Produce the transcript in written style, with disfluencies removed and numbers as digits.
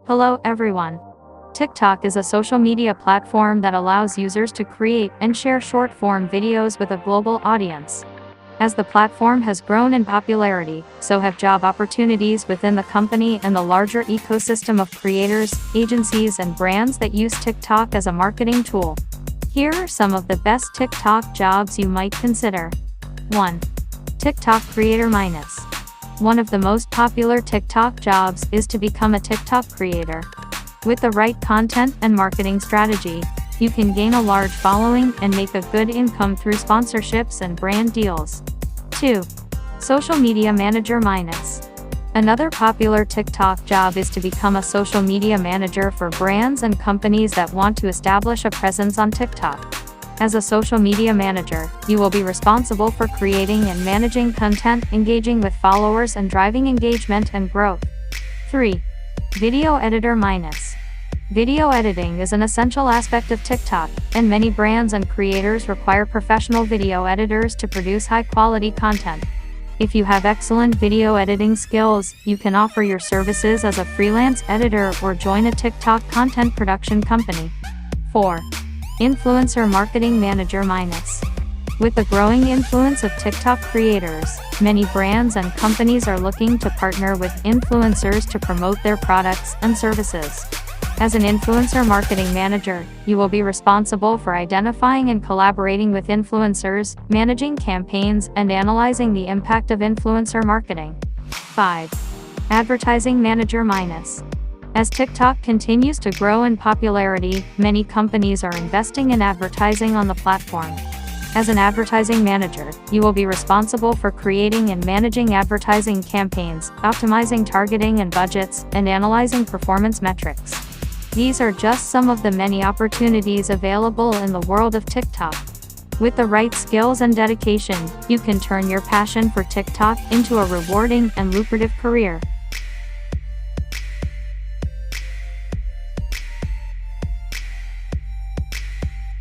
Hello everyone. TikTok is a social media platform that allows users to create and share short-form videos with a global audience. As the platform has grown in popularity, so have job opportunities within the company and the larger ecosystem of creators, agencies, and brands that use TikTok as a marketing tool. Here are some of the best TikTok jobs you might consider. 1. TikTok Creator Minus. One of the most popular TikTok jobs is to become a TikTok creator. With the right content and marketing strategy, you can gain a large following and make a good income through sponsorships and brand deals. 2. Social Media Manager Minus. Another popular TikTok job is to become a social media manager for brands and companies that want to establish a presence on TikTok. As a social media manager, you will be responsible for creating and managing content, engaging with followers, and driving engagement and growth. 3. Video Editor Minus. Video editing is an essential aspect of TikTok, and many brands and creators require professional video editors to produce high-quality content. If you have excellent video editing skills, you can offer your services as a freelance editor or join a TikTok content production company. 4. Influencer Marketing Manager Minus. With the growing influence of TikTok creators, many brands and companies are looking to partner with influencers to promote their products and services. As an influencer marketing manager, you will be responsible for identifying and collaborating with influencers, managing campaigns, and analyzing the impact of influencer marketing. 5. Advertising Manager Minus. As TikTok continues to grow in popularity, many companies are investing in advertising on the platform. As an advertising manager, you will be responsible for creating and managing advertising campaigns, optimizing targeting and budgets, and analyzing performance metrics. These are just some of the many opportunities available in the world of TikTok. With the right skills and dedication, you can turn your passion for TikTok into a rewarding and lucrative career.